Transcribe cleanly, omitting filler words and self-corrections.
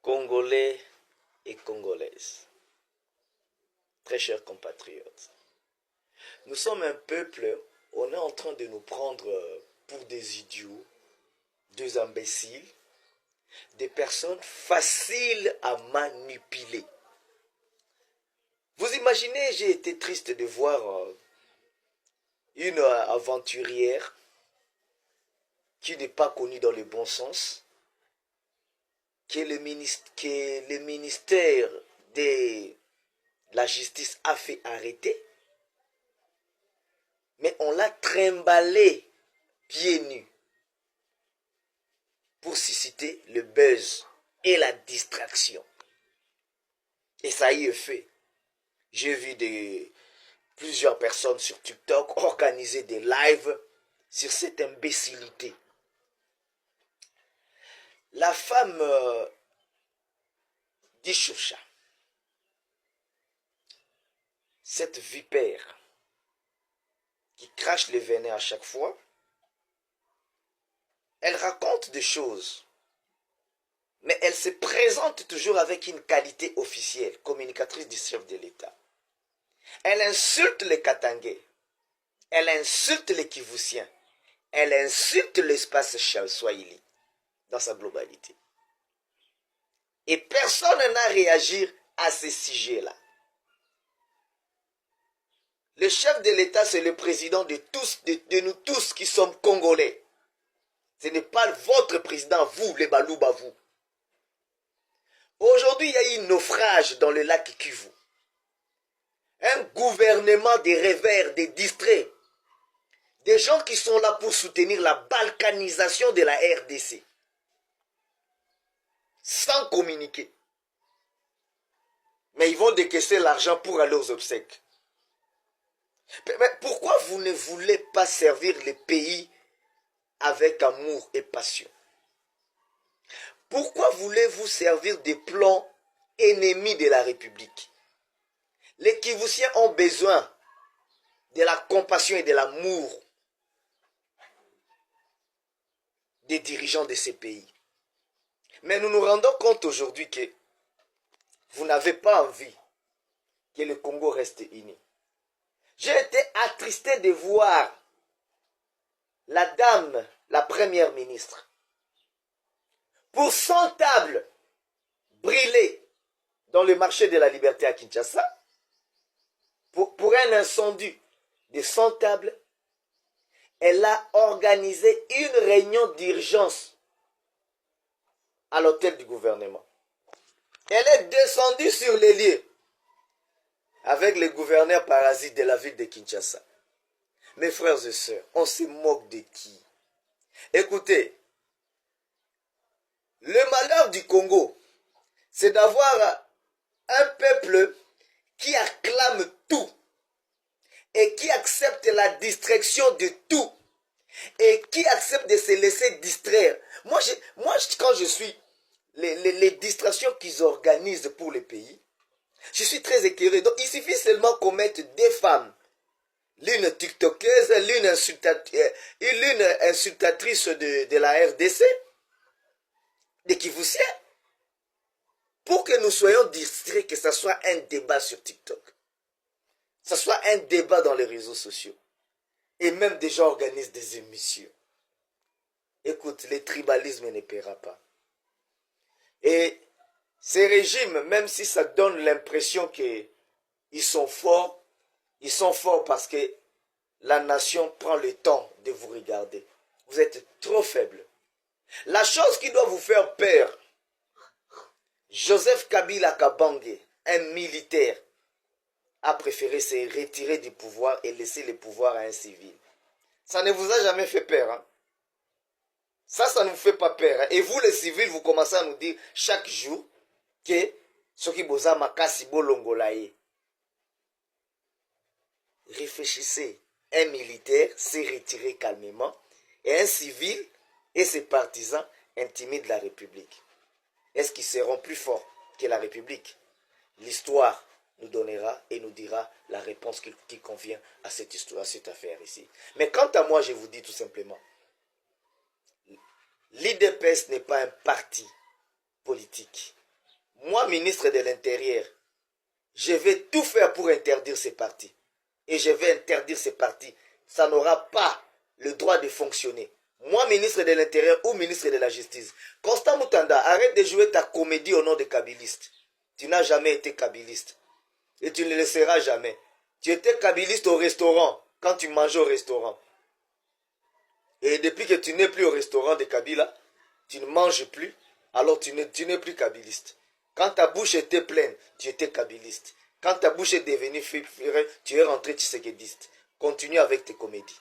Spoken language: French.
Congolais et Congolaises, très chers compatriotes, nous sommes un peuple, on est en train de nous prendre pour des idiots, des imbéciles, des personnes faciles à manipuler. Vous imaginez, j'ai été triste de voir une aventurière qui n'est pas connue dans le bon sens, que le ministère de la justice a fait arrêter, mais on l'a trimballé pieds nus pour susciter le buzz et la distraction. Et ça y est fait. J'ai vu plusieurs personnes sur TikTok organiser des lives sur cette imbécilité. La femme d'Ishosha, cette vipère qui crache le venin à chaque fois, elle raconte des choses, mais elle se présente toujours avec une qualité officielle, communicatrice du chef de l'État. Elle insulte les Katangais, elle insulte les Kivusiens, elle insulte l'espace Swahili dans sa globalité. Et personne n'a réagi à ce sujet-là. Le chef de l'État, c'est le président de tous, de nous tous qui sommes Congolais. Ce n'est pas votre président, vous, les Balouba, vous. Aujourd'hui, il y a eu un naufrage dans le lac Kivu. Un gouvernement des rêveurs, des distraits. Des gens qui sont là pour soutenir la balkanisation de la RDC. Sans communiquer. Mais ils vont décaisser l'argent pour aller aux obsèques. Mais pourquoi vous ne voulez pas servir le pays avec amour et passion? Pourquoi voulez-vous servir des plans ennemis de la République? Les Kivusiens ont besoin de la compassion et de l'amour des dirigeants de ces pays. Mais nous nous rendons compte aujourd'hui que vous n'avez pas envie que le Congo reste uni. J'ai été attristé de voir la dame, la première ministre, pour 100 tables brûlées dans le marché de la liberté à Kinshasa, pour un incendie de 100 tables, elle a organisé une réunion d'urgence à l'hôtel du gouvernement. Elle est descendue sur les lieux avec le gouverneur parasite de la ville de Kinshasa. Mes frères et sœurs, on se moque de qui? Écoutez, le malheur du Congo, c'est d'avoir un peuple qui acclame tout et qui accepte la distraction de tout et qui accepte de se laisser distraire. Moi quand je suis les distractions qu'ils organisent pour le pays, je suis très écœuré. Donc il suffit seulement qu'on mette des femmes, l'une tiktokeuse, l'une insultatrice de la RDC, de Kivusiens, pour que nous soyons distraits, que ce soit un débat sur TikTok, que ce soit un débat dans les réseaux sociaux. Et même des gens organisent des émissions. Écoute, le tribalisme ne paiera pas. Et ces régimes, même si ça donne l'impression qu'ils sont forts parce que la nation prend le temps de vous regarder. Vous êtes trop faibles. La chose qui doit vous faire peur, Joseph Kabila Kabange, un militaire, a préféré se retirer du pouvoir et laisser le pouvoir à un civil. Ça ne vous a jamais fait peur, hein? Ça ne vous fait pas peur, hein? Et vous, les civils, vous commencez à nous dire chaque jour que Soki Boza Makasi Bolongolaye. Réfléchissez. Un militaire s'est retiré calmement et un civil et ses partisans intimident la République. Est-ce qu'ils seront plus forts que la République? L'histoire nous donnera et nous dira la réponse qui convient à cette histoire, à cette affaire ici. Mais quant à moi, je vous dis tout simplement, l'IDPS n'est pas un parti politique. moi, ministre de l'Intérieur, je vais tout faire pour interdire ces partis. Et je vais interdire ces partis. Ça n'aura pas le droit de fonctionner. Moi, ministre de l'Intérieur ou ministre de la Justice, Constant Mutanda, arrête de jouer ta comédie au nom de kabiliste. Tu n'as jamais été kabiliste. Et tu ne le seras jamais. Tu étais kabiliste au restaurant, quand tu mangeais au restaurant. Et depuis que tu n'es plus au restaurant de Kabila, tu ne manges plus, alors tu n'es plus kabiliste. Quand ta bouche était pleine, tu étais kabiliste. Quand ta bouche est devenue furée, tu es rentré tshisekidiste. Continue avec tes comédies.